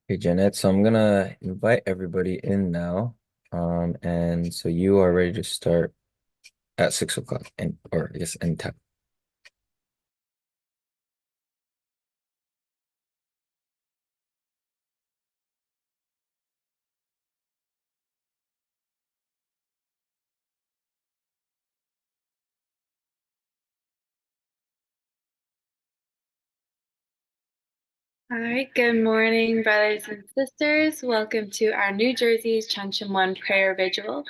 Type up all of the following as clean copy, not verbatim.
Hey, Janet. So I'm gonna invite everybody in now. And so you are ready to start at 6 o'clock and or I guess anytime. All right, good morning, brothers and sisters. Welcome to our New Jersey's Cheon prayer vigil.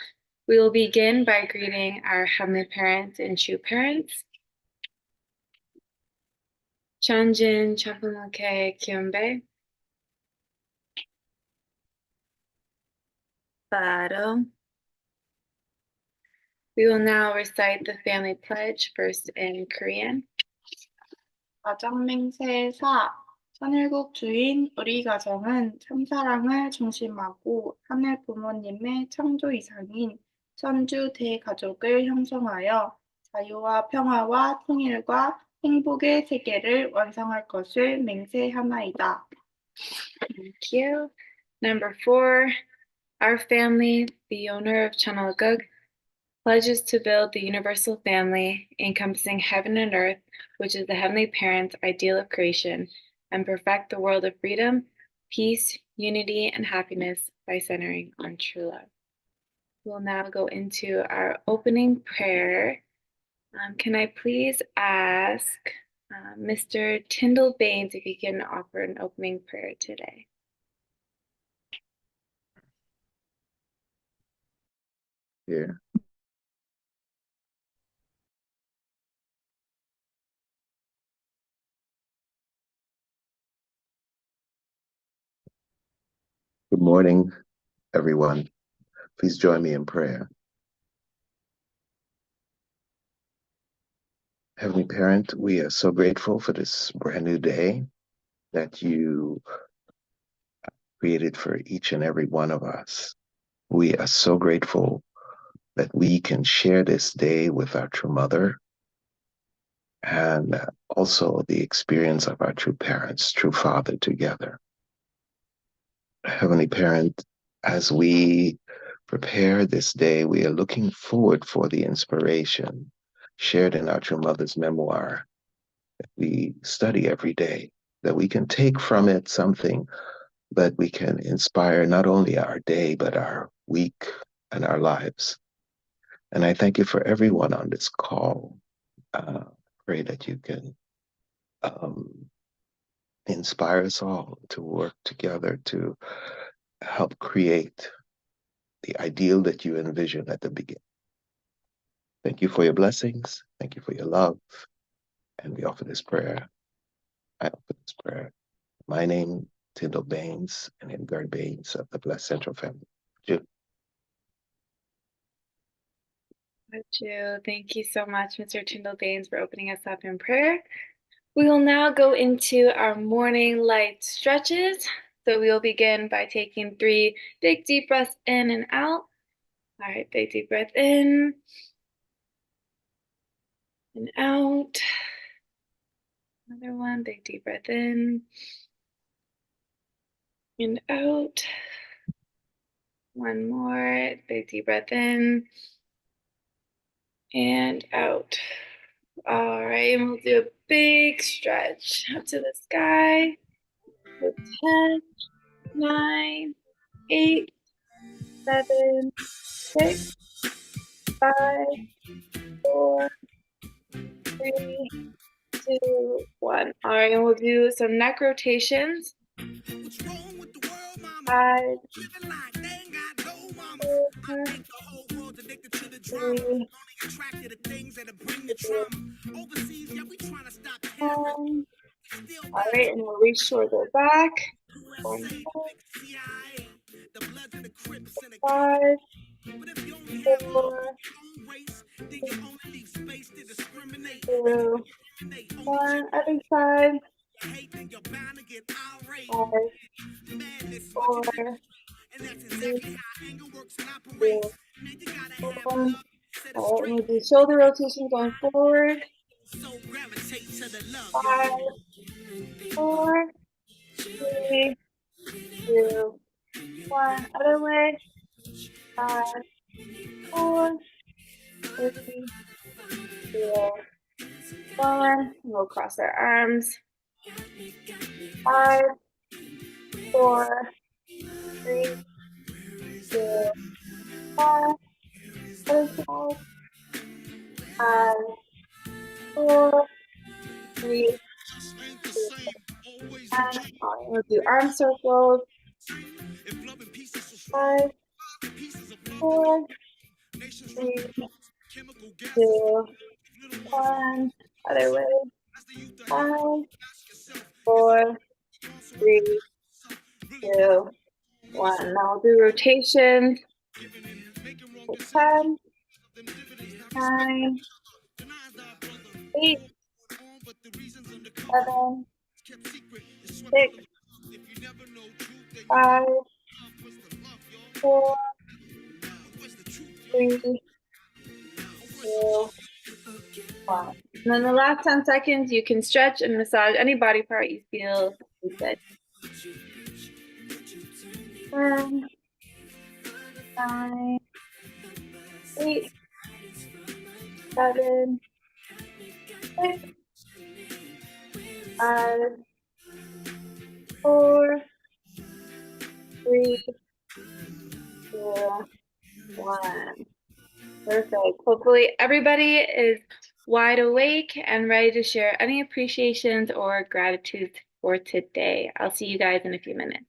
We will begin by greeting our Heavenly Parents and true parents. Chanjin Chapumake Kyombe. Bado. We will now recite the family pledge, first in Korean. 가정맹세사 천일국 주인 우리 가정은 참사랑을 중심하고 하늘 부모님의 창조 이상인 천주 대가족을 형성하여 자유와 평화와 통일과 행복의 세계를 완성할 것을 맹세하나이다. Thank you. Number 4, our family, the owner of Chanalgug, pledges to build the universal family encompassing heaven and earth, which is the Heavenly Parent's ideal of creation, and perfect the world of freedom, peace, unity, and happiness by centering on true love. We'll now go into our opening prayer. Can I please ask Mr. Tyndall Baines if he can offer an opening prayer today? Here. Good morning, everyone. Please join me in prayer. Heavenly Parent, we are so grateful for this brand new day that you created for each and every one of us. We are so grateful that we can share this day with our true mother and also the experience of our true parents, true father together. Heavenly Parent, as we prepare this day, we are looking forward for the inspiration shared in our true mother's memoir that we study every day, that we can take from it something that we can inspire not only our day, but our week and our lives. And I thank you for everyone on this call. Pray that you can inspire us all to work together to help create the ideal that you envisioned at the beginning. Thank you for your blessings. Thank you for your love. And we offer this prayer. I offer this prayer. My name, Tyndall Baines, and Edgar Baines of the Blessed Central Family. Thank you so much, Mr. Tyndall Baines, for opening us up in prayer. We will now go into our morning light stretches. So we will begin by taking 3 big deep breaths in and out. All right, big deep breath in and out. Another one, big deep breath in and out. One more, big deep breath in and out. All right, and we'll do a big stretch up to the sky. So 10, 9, 8, 7, 6, 5, 4, 3, 2, 1. All right, and we'll do some neck rotations. 5, 4, 3, 2, 1. All right, and we'll reach shoulder back. 1, 5, 4, 2, 1. Other side. 5, 4, 3, 2, 1. All right, we'll do shoulder rotation going forward. 5, 4, 3, 2, 5, 4, 3, 2, 1. We'll cross our arms. 5, 4, 3, 2, 1. Other side. 5, 4, 3, 2, 1. We'll do arm circles. 5, 4, 3, 2, 1. Other way. 5, 4, 3, 2, 1. Now we'll do rotations. 10, 9, 8, 7, 6, 5, 4, 3, 2, 1. And then the last 10 seconds, you can stretch and massage any body part you feel good. 10, 9, 8, 7, 6, 5, 4, 3, 2, 1. Perfect. Hopefully everybody is wide awake and ready to share any appreciations or gratitudes for today. I'll see you guys in a few minutes.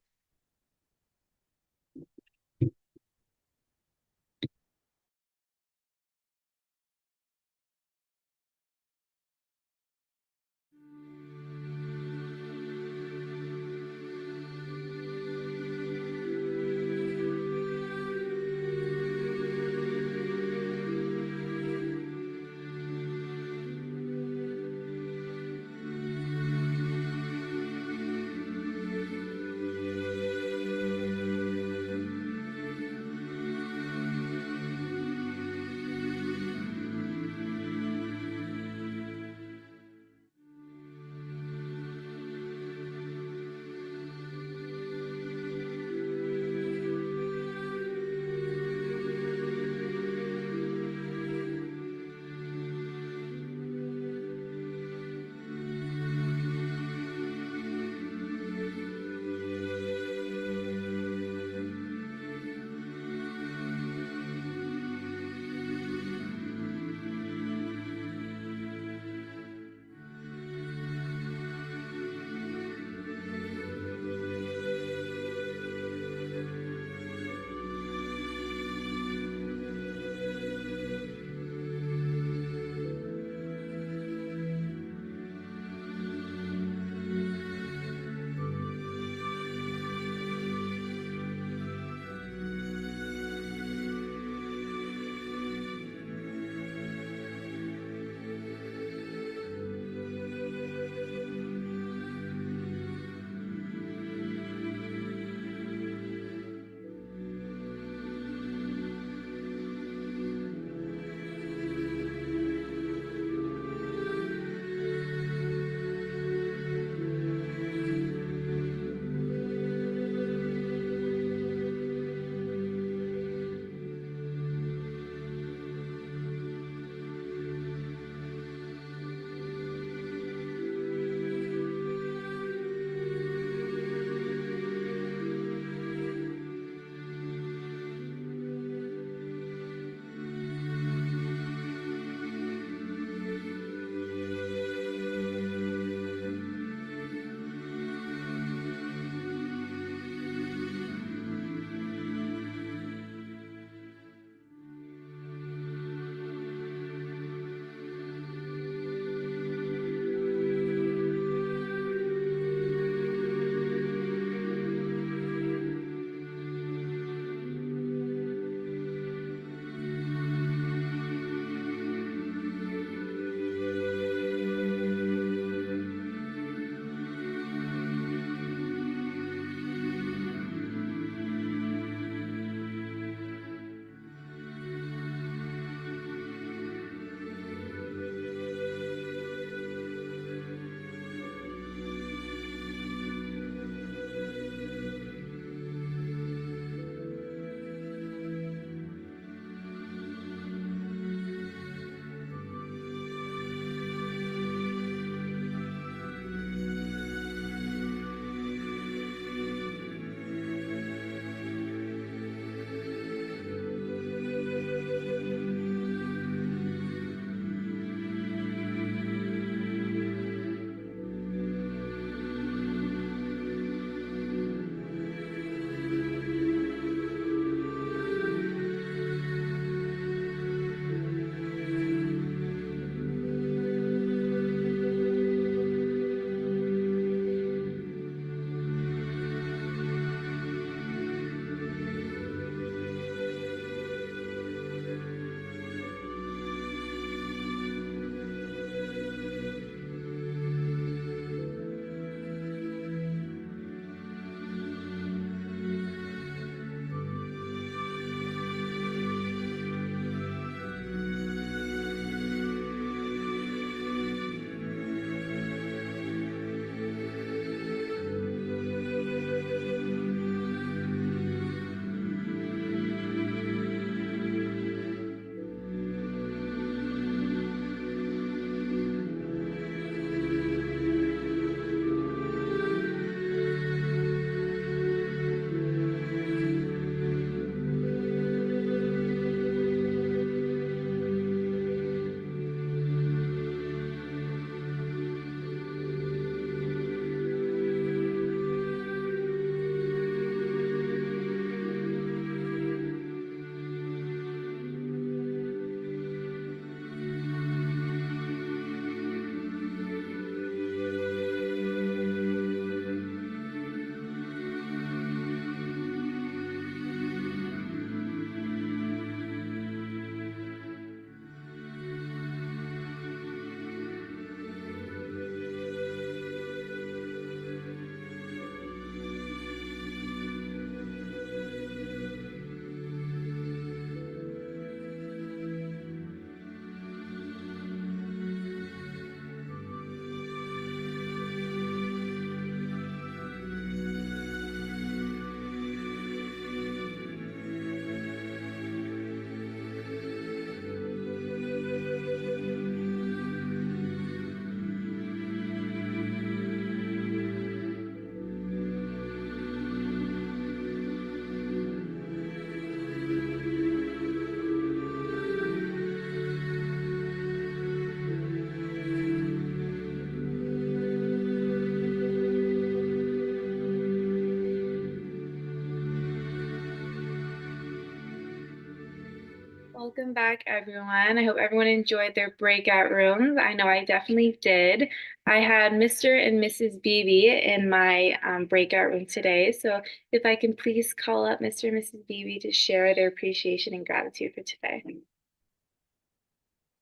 Welcome back, everyone. I hope everyone enjoyed their breakout rooms. I know I definitely did. I had Mr. and Mrs. Beebe in my breakout room today. So if I can please call up Mr. and Mrs. Beebe to share their appreciation and gratitude for today.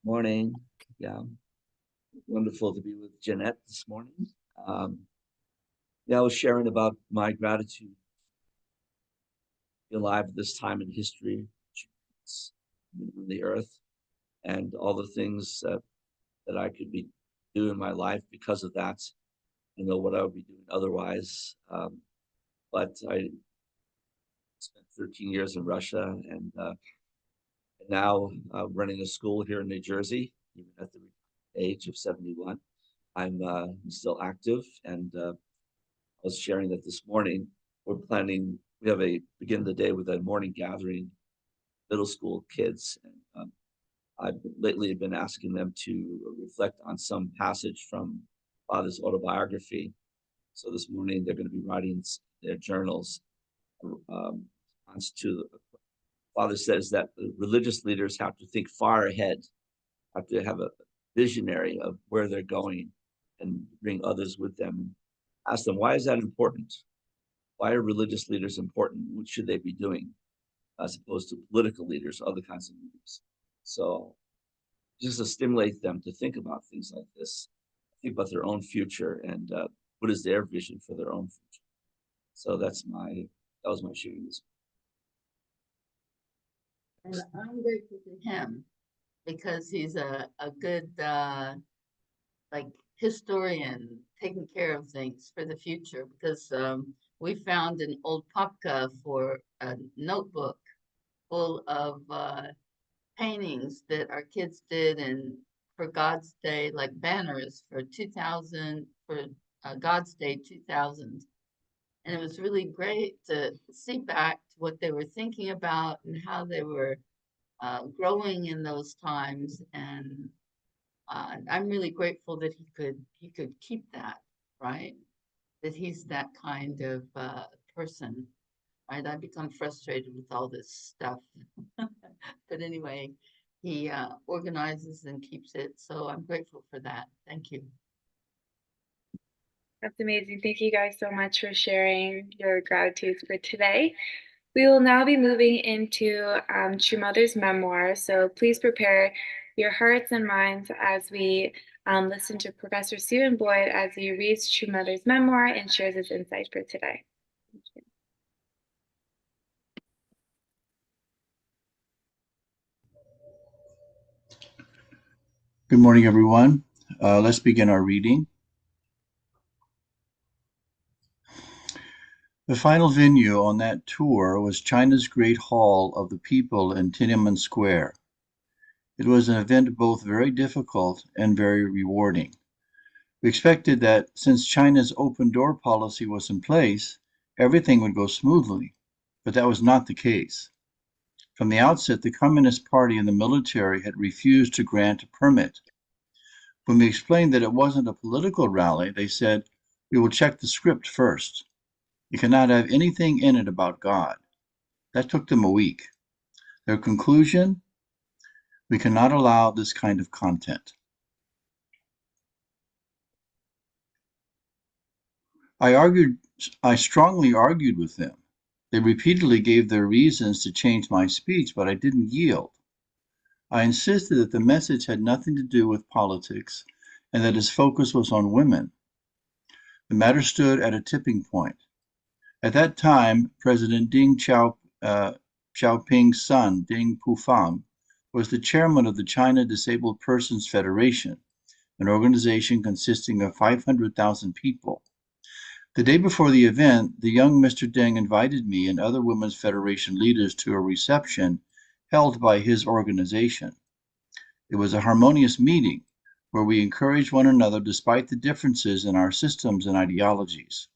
Morning. Yeah, wonderful to be with Jeanette this morning. I was sharing about my gratitude to be alive at this time in history on the earth, and all the things that I could be doing in my life because of that. I know what I would be doing otherwise. But I spent 13 years in Russia, and now running a school here in New Jersey, even at the age of 71. I'm still active, and I was sharing that this morning. We have begin the day with a morning gathering, middle school kids. And I've lately been asking them to reflect on some passage from Father's autobiography. So this morning they're going to be writing their journals. Father says that the religious leaders have to think far ahead, have to have a visionary of where they're going and bring others with them. Ask them, why is that important? Why are religious leaders important? What should they be doing? As opposed to political leaders, other kinds of leaders. So just to stimulate them to think about things like this, think about their own future and what is their vision for their own future. So that was my sharing this. And I'm grateful to him because he's a good like historian taking care of things for the future, because we found an old papka for a notebook full of paintings that our kids did and for God's Day, like banners for 2000, for God's Day 2000. And it was really great to see back to what they were thinking about and how they were growing in those times. And I'm really grateful that he could keep that, right? That he's that kind of person, right? I become frustrated with all this stuff, but anyway, he organizes and keeps it. So I'm grateful for that. Thank you. That's amazing. Thank you guys so much for sharing your gratitudes for today. We will now be moving into True Mother's memoir. So please prepare your hearts and minds as we listen to Professor Stephen Boyd as he reads True Mother's memoir and shares his insights for today. Thank you. Good morning, everyone. Let's begin our reading. The final venue on that tour was China's Great Hall of the People in Tiananmen Square. It was an event both very difficult and very rewarding. We expected that since China's open door policy was in place, everything would go smoothly, but that was not the case. From the outset, the Communist Party and the military had refused to grant a permit. When we explained that it wasn't a political rally, they said, "We will check the script first. You cannot have anything in it about God." That took them a week. Their conclusion: we cannot allow this kind of content. I strongly argued with them. They repeatedly gave their reasons to change my speech, but I didn't yield. I insisted that the message had nothing to do with politics and that its focus was on women. The matter stood at a tipping point. At that time, President Deng Xiaoping's son, Deng Pufang, was the chairman of the China Disabled Persons Federation, an organization consisting of 500,000 people. The day before the event, the young Mr. Deng invited me and other Women's Federation leaders to a reception held by his organization. It was a harmonious meeting where we encouraged one another despite the differences in our systems and ideologies.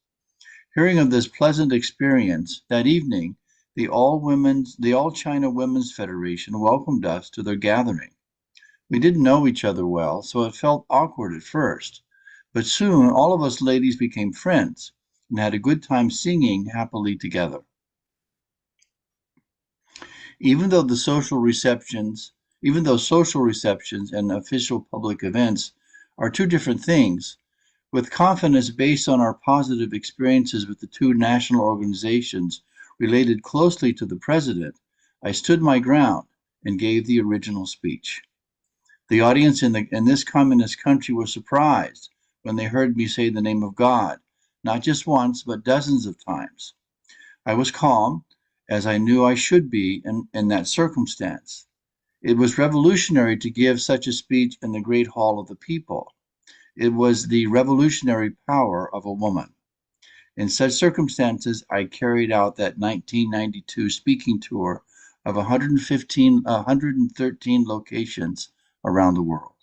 Hearing of this pleasant experience, that evening, the All China Women's Federation welcomed us to their gathering. We didn't know each other well, so it felt awkward at first. But soon, all of us ladies became friends and had a good time singing happily together. Even though social receptions and official public events are two different things, with confidence based on our positive experiences with the two national organizations related closely to the president, I stood my ground and gave the original speech. The audience in this communist country was surprised when they heard me say the name of God, not just once, but dozens of times. I was calm, as I knew I should be in that circumstance. It was revolutionary to give such a speech in the great hall of the people. It was the revolutionary power of a woman. In such circumstances, I carried out that 1992 speaking tour of 113 locations around the world.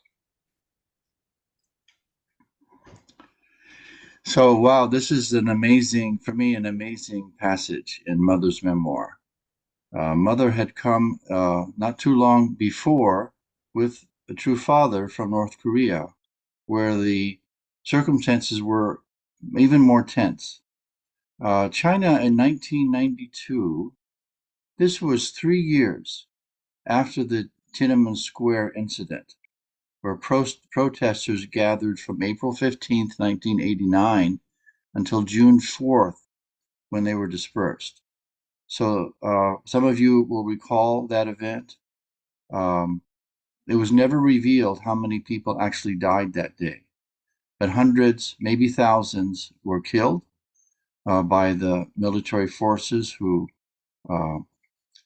So, wow, this is for me, an amazing passage in Mother's memoir. Mother had come not too long before with a true father from North Korea, where the circumstances were even more tense. China in 1992, this was 3 years after the Tiananmen Square incident, where protesters gathered from April 15th, 1989 until June 4th, when they were dispersed. So some of you will recall that event. It was never revealed how many people actually died that day, but hundreds, maybe thousands, were killed by the military forces who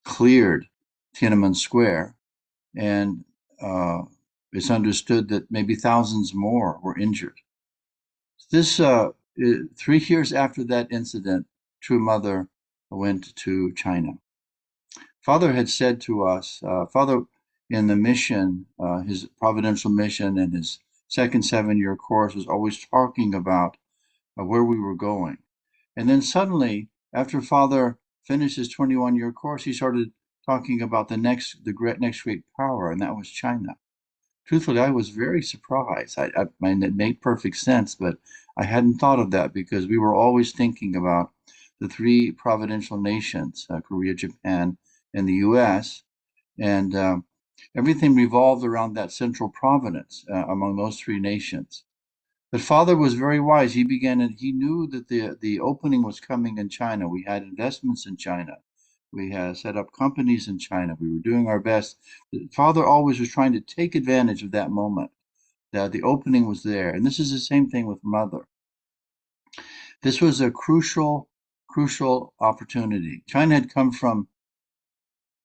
cleared Tiananmen Square, and it's understood that maybe thousands more were injured. This 3 years after that incident, True Mother went to China. Father had said to us, Father, in the mission, his providential mission and his second 7-year course, was always talking about where we were going. And then suddenly, after Father finished his 21-year course, he started talking about the next great power, and that was China. Truthfully, I was very surprised. It made perfect sense, but I hadn't thought of that because we were always thinking about the three providential nations, Korea, Japan, and the U.S., and everything revolved around that central providence among those three nations. But Father was very wise. He knew that the opening was coming in China. We had investments in China. We had set up companies in China. We were doing our best. Father always was trying to take advantage of that moment, that the opening was there. And this is the same thing with Mother. This was a crucial opportunity. China had come from,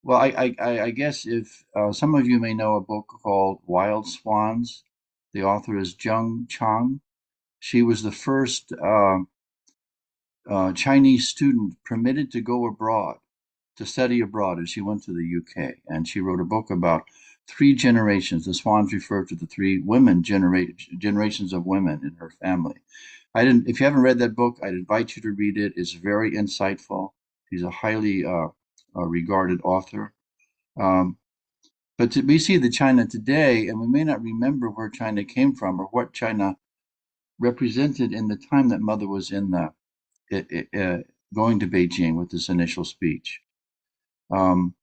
well, I guess if some of you may know a book called Wild Swans. The author is Jung Chang. She was the first Chinese student permitted to go abroad, to study abroad, and she went to the UK. And she wrote a book about 3 generations. The swans refer to the three generations of women in her family. If you haven't read that book, I'd invite you to read it. It's very insightful. She's a highly regarded author. But we see the China today, and we may not remember where China came from or what China represented in the time that Mother was in going to Beijing with this initial speech. The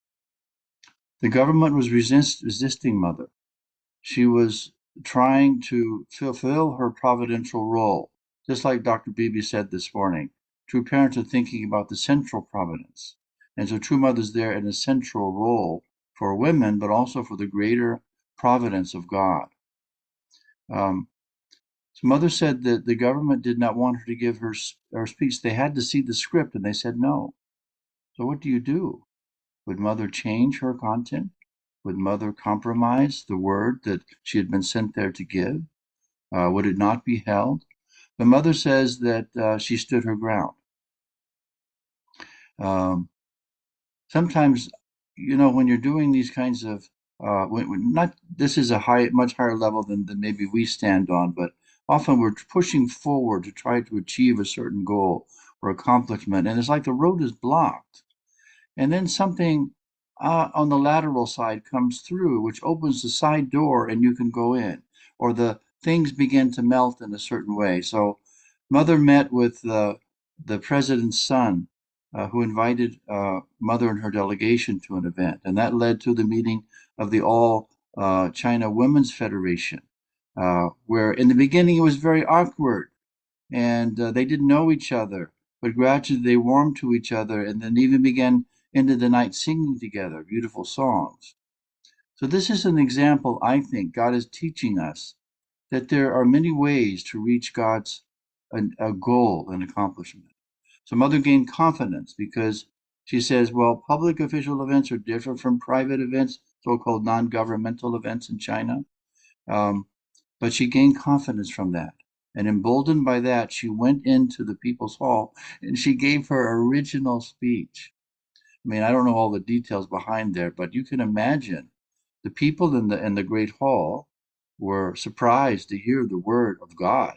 government was resisting Mother. She was trying to fulfill her providential role, just like Dr. Beebe said this morning. True parents are thinking about the central providence. And so True Mother's there in a central role for women, but also for the greater providence of God. So Mother said that the government did not want her to give her speech. They had to see the script, and they said no. So what do you do? Would Mother change her content? Would Mother compromise the word that she had been sent there to give? Would it not be held? The Mother says that she stood her ground. Sometimes, when you're doing these kinds of, this is a much higher level than maybe we stand on, but often we're pushing forward to try to achieve a certain goal or accomplishment, and it's like the road is blocked. And then something on the lateral side comes through, which opens the side door and you can go in, or the things begin to melt in a certain way. So Mother met with the president's son who invited Mother and her delegation to an event. And that led to the meeting of the All China Women's Federation, where in the beginning it was very awkward and they didn't know each other, but gradually they warmed to each other and then even began into the night singing together beautiful songs. So this is an example, I think, God is teaching us that there are many ways to reach God's a goal and accomplishment. So Mother gained confidence because she says, well, public official events are different from private events, so-called non-governmental events in China. But she gained confidence from that. And emboldened by that, she went into the People's Hall and she gave her original speech. I mean, I don't know all the details behind there, but you can imagine the people in the Great Hall were surprised to hear the word of God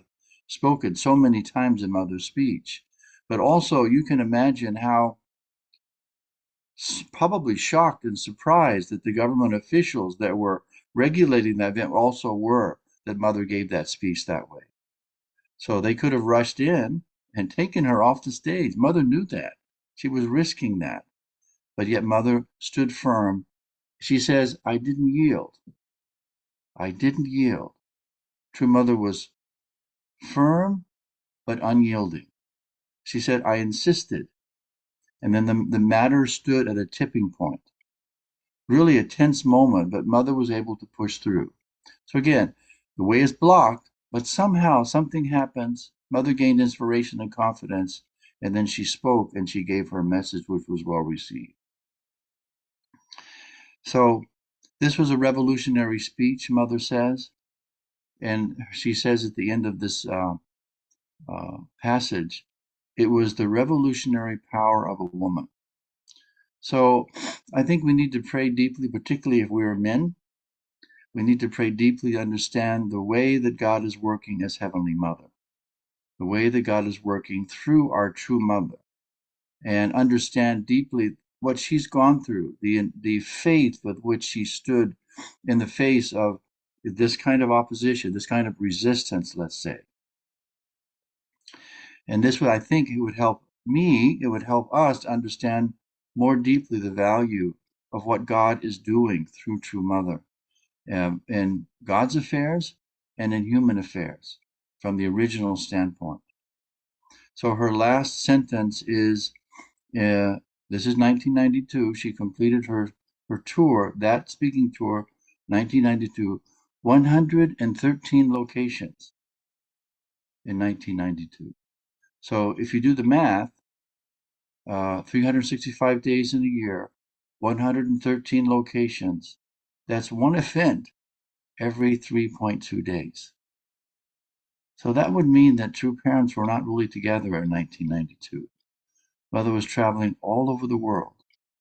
spoken so many times in Mother's speech. But also, you can imagine how probably shocked and surprised that the government officials that were regulating that event also were that Mother gave that speech that way. So they could have rushed in and taken her off the stage. Mother knew that. She was risking that. But yet Mother stood firm. She says, I didn't yield. I didn't yield. True Mother was firm but unyielding. She said, I insisted. And then the matter stood at a tipping point. Really a tense moment, but Mother was able to push through. So again, the way is blocked, but somehow something happens. Mother gained inspiration and confidence, and then she spoke and she gave her message, which was well received. So this was a revolutionary speech, Mother says. And she says at the end of this passage, it was the revolutionary power of a woman. So I think we need to pray deeply, particularly if we are men. We need to pray deeply to understand the way that God is working as Heavenly Mother, the way that God is working through our true Mother, and understand deeply what she's gone through, the faith with which she stood in the face of this kind of opposition, this kind of resistance, let's say. And this would, I think, it would help me, it would help us to understand more deeply the value of what God is doing through True Mother in God's affairs and in human affairs from the original standpoint. So her last sentence is, this is 1992, she completed her tour, that speaking tour, 1992, 113 locations in 1992. So if you do the math, 365 days in a year, 113 locations, that's one event every 3.2 days. So that would mean that true parents were not really together in 1992. Mother was traveling all over the world,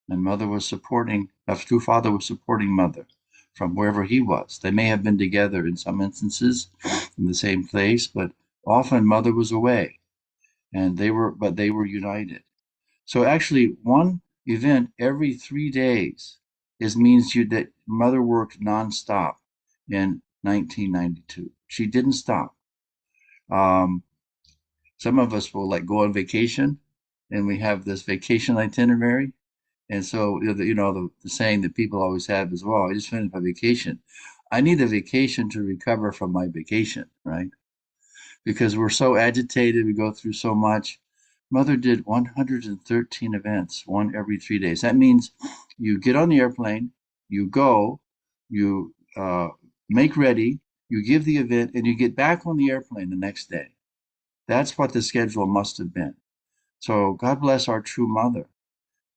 and Mother was supporting, true father was supporting Mother from wherever he was. They may have been together in some instances in the same place, but often Mother was away, and they were united. So actually, one event every 3 days means that Mother worked nonstop in 1992. She didn't stop. Some of us will like go on vacation, and we have this vacation itinerary. And so, the saying that people always have is, well, I just finished my vacation. I need a vacation to recover from my vacation, right? Because we're so agitated, we go through so much. Mother did 113 events, one every 3 days. That means you get on the airplane, you go, you make ready, you give the event, and you get back on the airplane the next day. That's what the schedule must have been. So God bless our true Mother.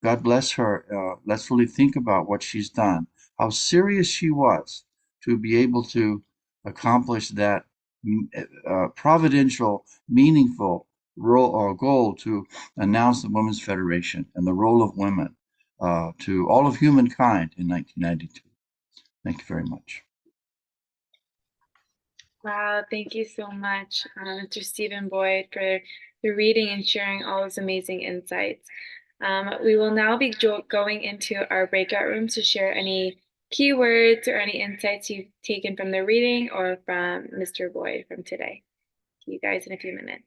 God bless her. Let's really think about what she's done, how serious she was to be able to accomplish that providential, meaningful role or goal to announce the Women's Federation and the role of women to all of humankind in 1992. Thank you very much. Wow, thank you so much, Mr. Stephen Boyd, for the reading and sharing all those amazing insights. We will now be going into our breakout rooms to share any keywords or any insights you've taken from the reading or from Mr. Boyd from today. See you guys in a few minutes.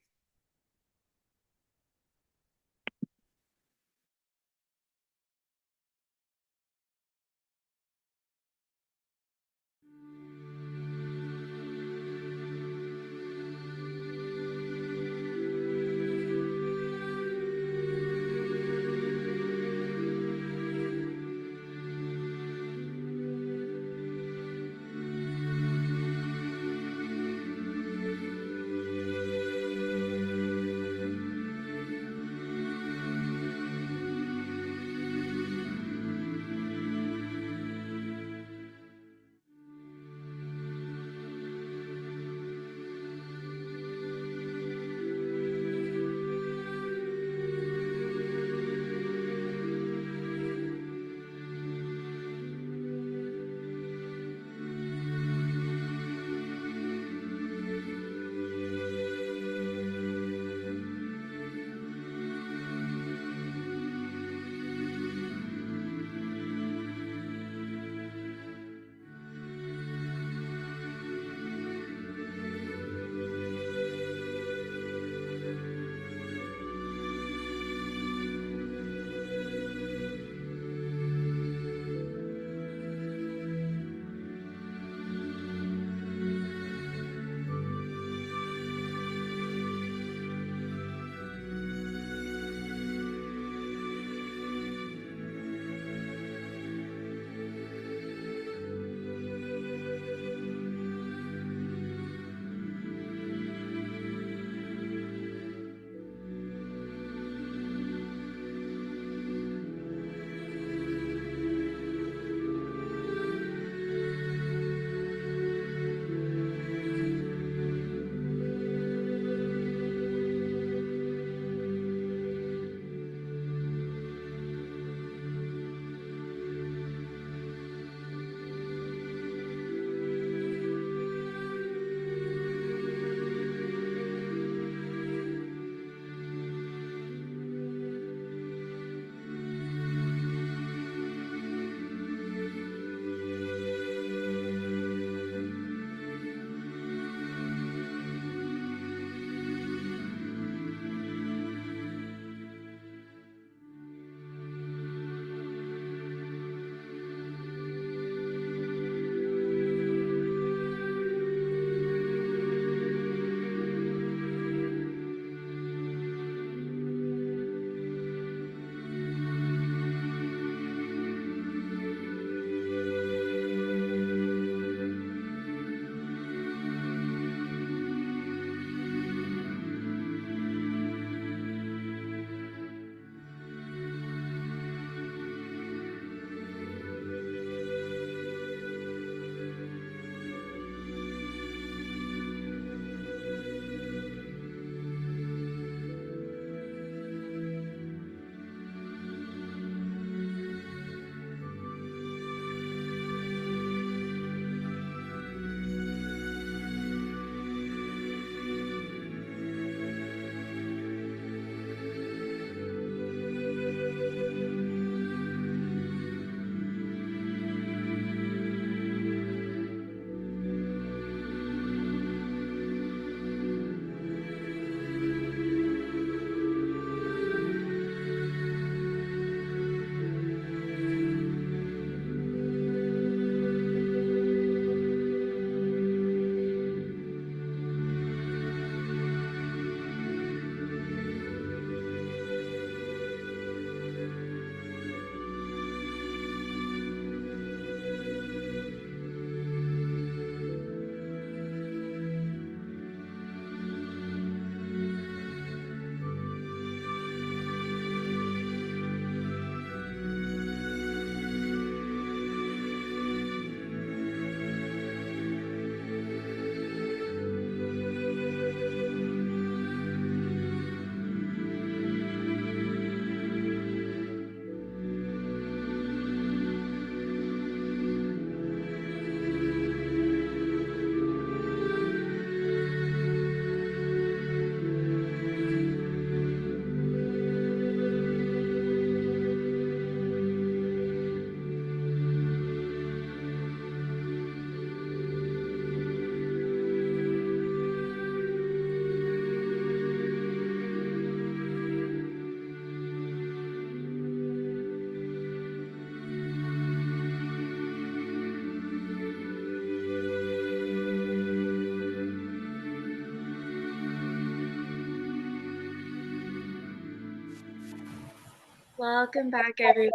Welcome back, everyone.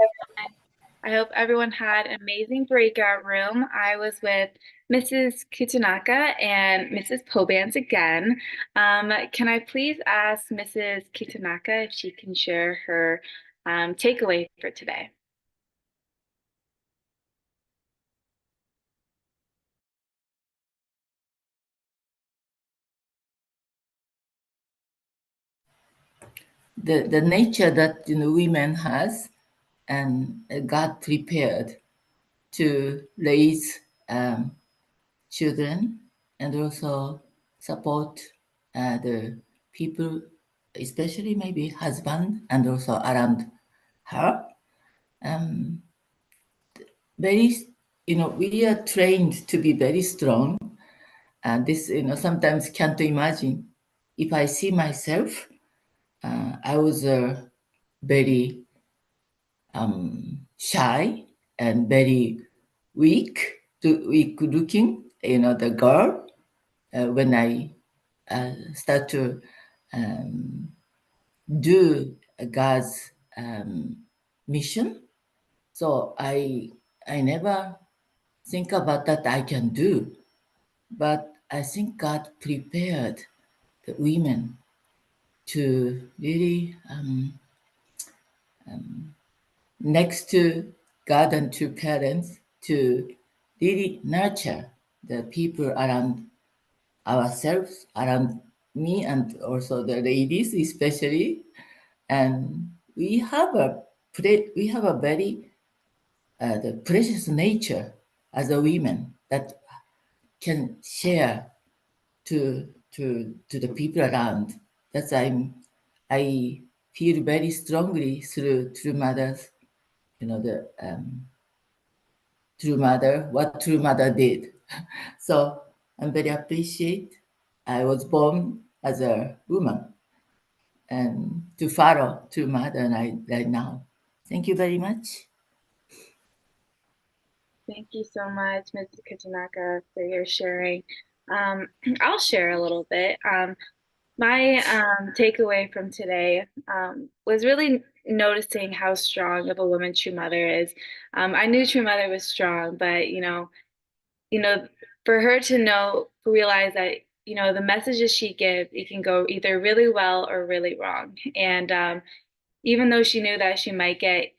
I hope everyone had an amazing breakout room. I was with Mrs. Kitanaka and Mrs. Pobans again. Can I please ask Mrs. Kitanaka if she can share her takeaway for today? The nature that women has, and God prepared to raise children and also support the people, especially maybe husband and also around her. Very, we are trained to be very strong, and this, sometimes can't imagine. If I see myself, I was very shy and very weak looking, the girl, when I start to do God's mission. So I never think about that I can do, but I think God prepared the women to really next to God and to parents to really nurture the people around ourselves, around me, and also the ladies especially. And we have a very the precious nature as a women that can share to the people around. That's I feel very strongly through True Mother's, the True Mother, what True Mother did. So I'm very appreciate. I was born as a woman and to follow True Mother right now. Thank you very much. Thank you so much, Mrs. Kitanaka, for your sharing. I'll share a little bit. My takeaway from today was really noticing how strong of a woman True Mother is. I knew True Mother was strong, but for her to realize that the messages she gives, it can go either really well or really wrong. And even though she knew that she might get,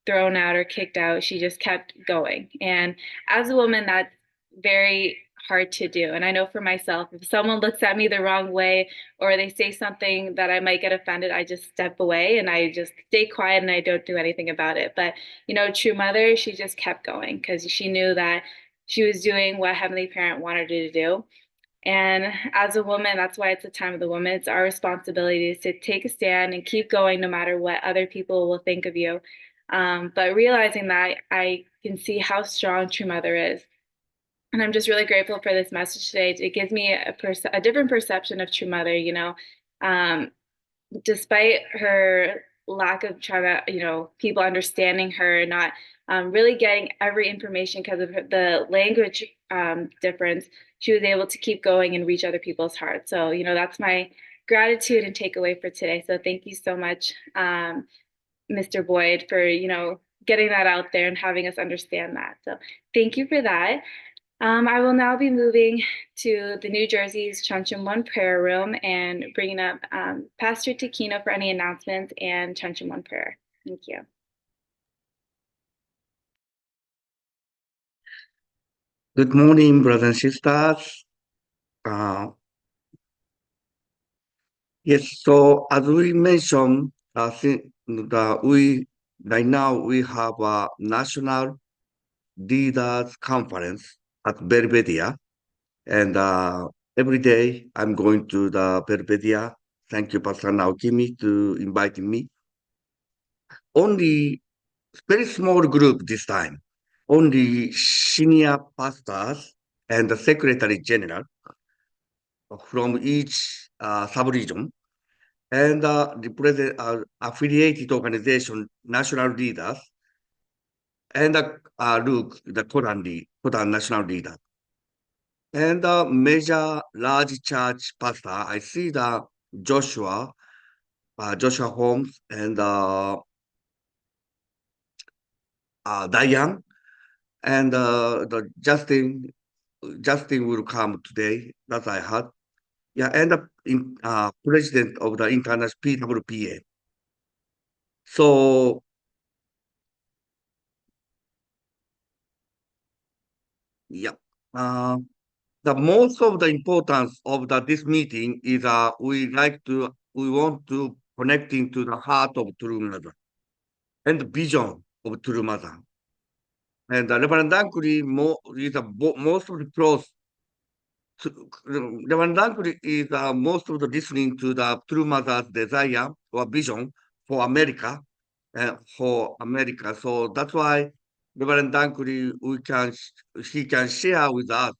thrown out or kicked out, she just kept going. And as a woman, that's very hard to do. And I know for myself, if someone looks at me the wrong way or they say something that I might get offended, I just step away and I just stay quiet and I don't do anything about it. But, True Mother, she just kept going because she knew that she was doing what Heavenly Parent wanted her to do. And as a woman, that's why it's the time of the woman. It's our responsibility to take a stand and keep going no matter what other people will think of you. But realizing that I can see how strong True Mother is. And I'm just really grateful for this message today. It gives me a different perception of True Mother, um, despite her lack of trying to, people understanding her, not really getting every information because of the language difference, she was able to keep going and reach other people's hearts. So, that's my gratitude and takeaway for today. So thank you so much, Mr. Boyd, for, getting that out there and having us understand that. So thank you for that. I will now be moving to the New Jersey's Chuncheon One prayer room and bringing up Pastor Takino for any announcements and Chuncheon One prayer. Thank you. Good morning, brothers and sisters. Yes, so as we mentioned, right now we have a national leaders conference at Belvedere, and every day I'm going to the Belvedere. Thank you, Pastor Naokimi, to inviting me. Only very small group this time. Only senior pastors and the secretary general from each sub-region and represent affiliated organization, national leaders, and Luke, the Koran national leader. And the major large church pastor, I see the Joshua Holmes, and Diane, and the Justin will come today. That I heard. Yeah, and the president of the international PWPA. So yeah, the most of the importance of this meeting is we want to connecting to the heart of True Mother and the vision of True Mother. And the Reverend Dankuri is most of the close. Reverend Dankuri is most of the listening to the True Mother's desire or vision for America, So that's why Reverend Dankuri, he can share with us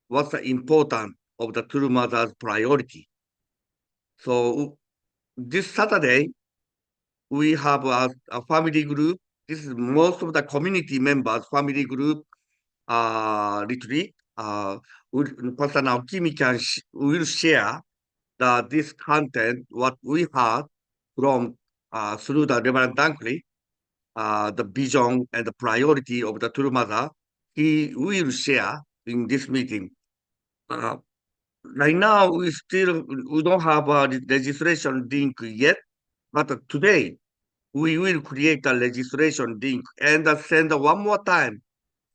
what's the importance of the True Mother's priority. So this Saturday, we have a family group. This is most of the community members, family group retreat. Pastor Naokimi will share this content, what we heard from through the Reverend Dankuri, the vision and the priority of the True Mother. He will share in this meeting. Right now, we don't have a registration link yet, but today we will create a registration link and send one more time,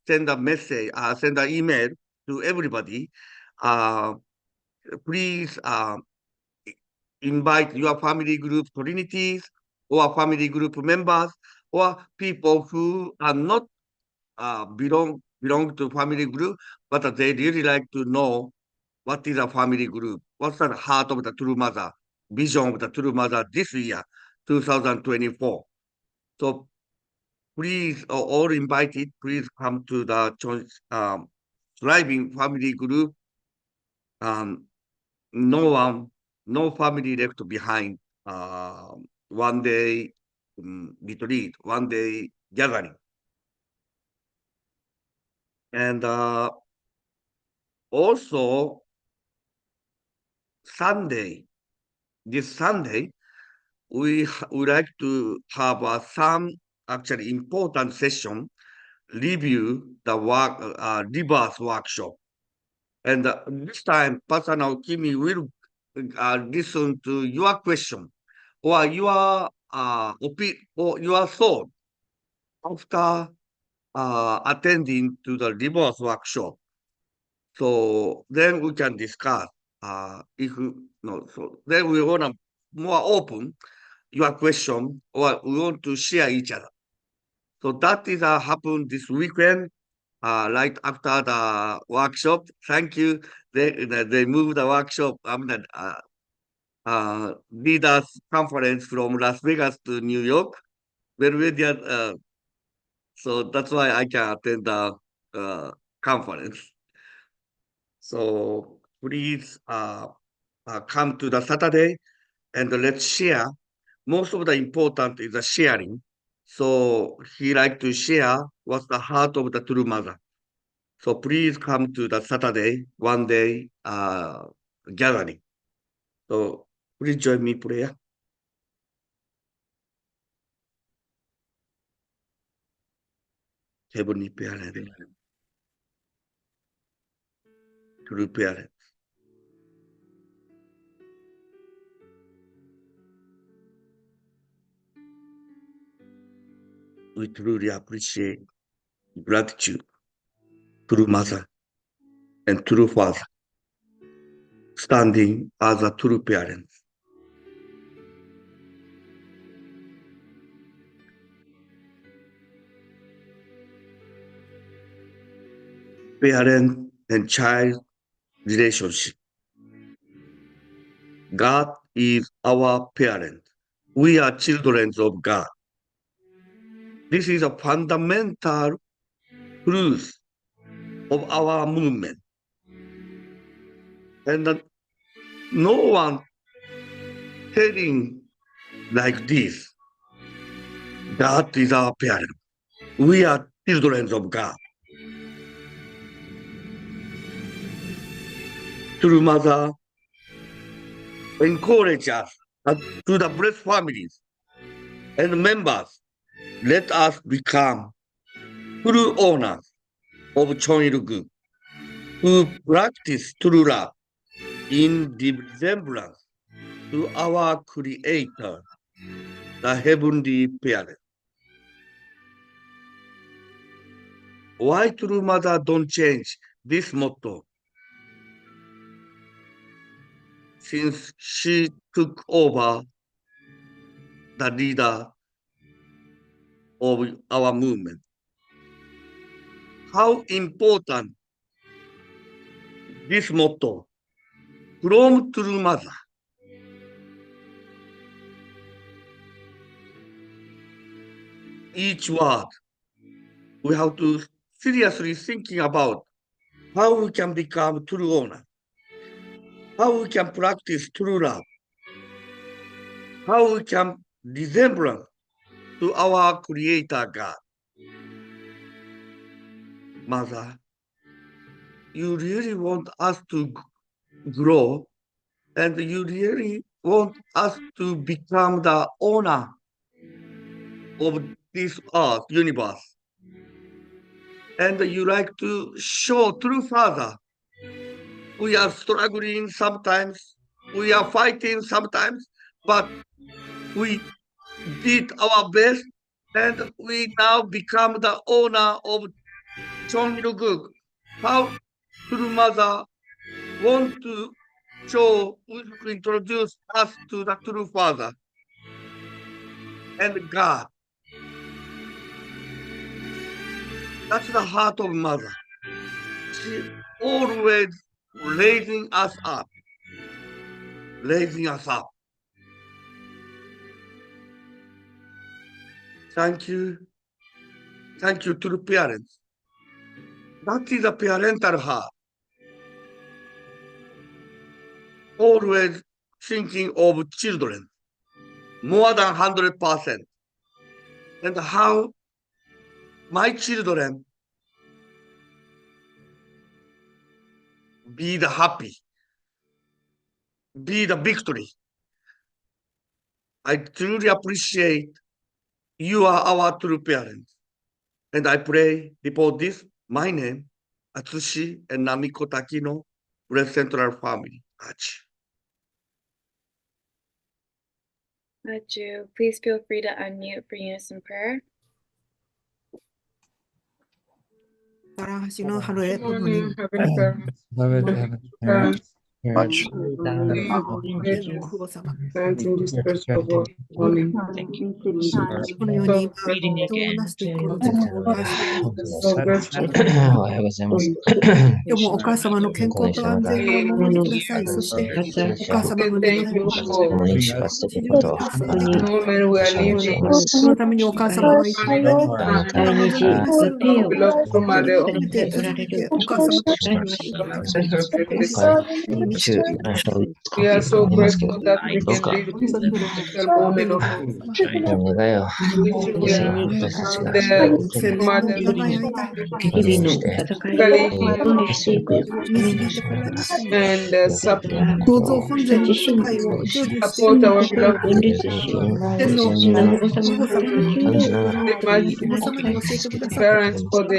send a message, send an email to everybody. Please invite your family group communities or family group members or people who are not belong to family group, but they really like to know what is a family group, what's the heart of the True Mother, vision of the True Mother this year, 2024. So please, all invited, please come to the thriving family group. No family left behind. One day retreat, one day gathering. And also this Sunday, we would like to have some actually important session, review the rebirth workshop. And this time, Pastor Naokimi will listen to your question or your or your thought after attending to the rebirth workshop. So then we can discuss so then we want to more open your question or we want to share each other. So that is happened this weekend, right after the workshop. Thank you. They moved the workshop. Leaders conference from Las Vegas to New York. So that's why I can attend the conference. So please come to the Saturday and let's share. Most of the important is the sharing. So he like to share what's the heart of the True Mother. So please come to the Saturday, one day gathering. So please join me prayer. Heavenly Parent, True Parent, we truly appreciate gratitude, True Mother, and True Father, standing as a true parent. Parent and child relationship. God is our parent. We are children of God. This is a fundamental truth of our movement. And no one telling like this. God is our parent. We are children of God. True Mother encourage us to the blessed families and members. Let us become true owners of Cheon who practice true love in resemblance to our Creator, the Heavenly Parent. Why True Mother don't change this motto? Since she took over the leader of our movement. How important this motto from True Mother. Each word we have to seriously thinking about how we can become true owner, how we can practice true love, how we can resemble to our Creator God. Mother, you really want us to grow, and you really want us to become the owner of this earth, universe. And you like to show true Father. We are struggling sometimes, we are fighting sometimes, but we did our best, and we now become the owner of Cheon. How True Mother want to show, introduce us to the true Father and God. That's the heart of Mother. She always raising us up, raising us up. Thank you. Thank you to the parents. That is a parental heart. Always thinking of children, more than 100%. And how my children be the happy, be the victory. I truly appreciate you are our true parents. And I pray before this, my name, Atsushi and Namiko Takino, Red Central family. Aju, please feel free to unmute for unison prayer. 사랑하시는 하루의 부모님, Beloved Heavenly Parents, Much. 구호사마, Granting this special word morning. 오늘 연이 Reading again. So grateful. おはようございます。今日もお母様の健康と安全をお守りください。そしてお母様の目のThank you 共 for に知らせていくことを the moment we are living. そのためにお母様がいっぱいにBeloved true mother of お母様と we are so grateful that we can live this special moment of peace. 願いを Wishing we are私たちが the true mother and support 創造本然の世界を成就してい our る beloved 天の保護様に the 保護様に教えてくださっ parents for the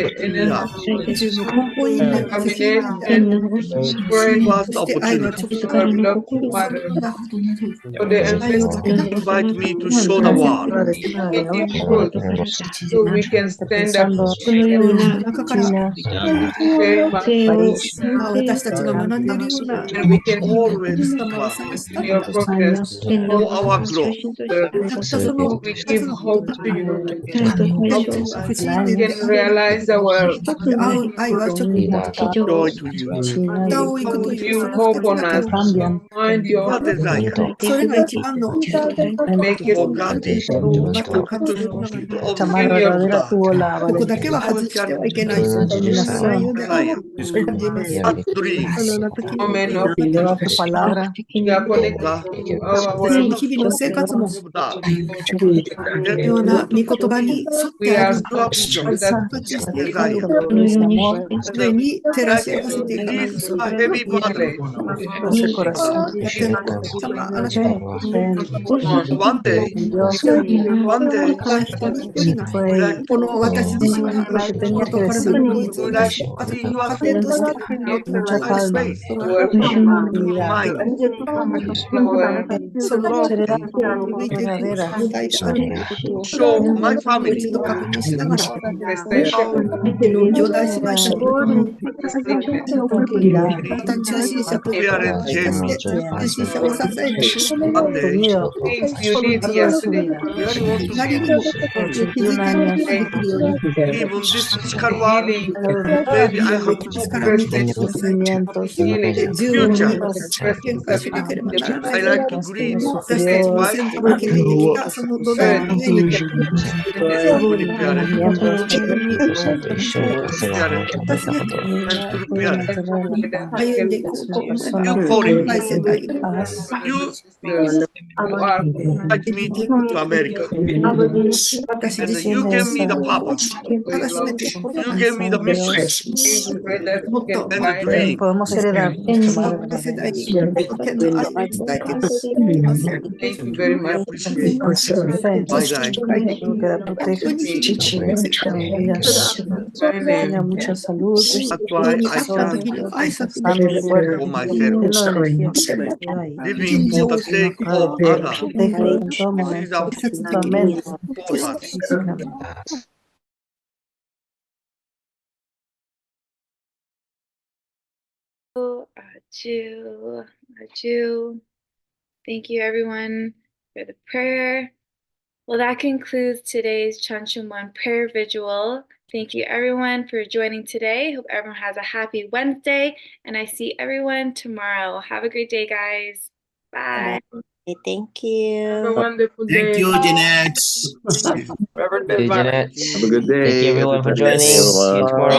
た宇宙の根本因である責任 cabinet である and pray そして愛は直接 our beloved mother for the 愛を ancestors Invite me to show the world. in truth so we can stand up このような中から very much 私たちが学んでいるような and we can イ Always エス様が探した your progress. for our growth. たったその We give hope to you. 不思議 We で can realize our 愛は直 Joy to you. 下を行くという you その hope 二つ on だ us. け Find your Your desire それが一番の make it for God to in your blood. ここだけは外してはいけない。そういう内容である。 a dream. そのような時に Moment of we are connected to our 私の word. 日々の生活も Of that. このような御言葉に沿って We あ are る sculptured that していく desire. それに照らし合わせていかないと Release the heavy burden Dulce corazón. One day, one day, when I, when I see you are Mucha my calma, space, mind, verdadera. show my family how Tranquilidad. we are in JFC. One day, Largo de su vida. we really want to Por 81 años. live on this physical world. Vivir Maybe I have sufrimientos. future. Nuestro I like to greet his superior. wife, Miembros and to the parents. es una persona You calling me. de paz. You invite me to America, and you Tiene gave me esa the purpose. You gave me the mission and the dream. podemos heredar nuestra madre de We appreciate my guy. Dios que la proteja mi vida. Tenga mucha salud, That's why I stand sano y fuerte. for myself, Él lo eligió y living for the sake of others. proteja en todo This is momento, our espiritualmente, focus. físicamente. Aju. Thank you, everyone, for the prayer. Well, that concludes today's Chunchumwan prayer vigil. Thank you, everyone, for joining today. Hope everyone has a happy Wednesday, and I see everyone tomorrow. Have a great day, guys. Bye. Thank you. Have a wonderful day. Thank you, Jeanette. Reverend Hey, Memoir. Jeanette. Have a good day. Thank you, everyone, Happy for Wednesday, joining. See you everyone. tomorrow.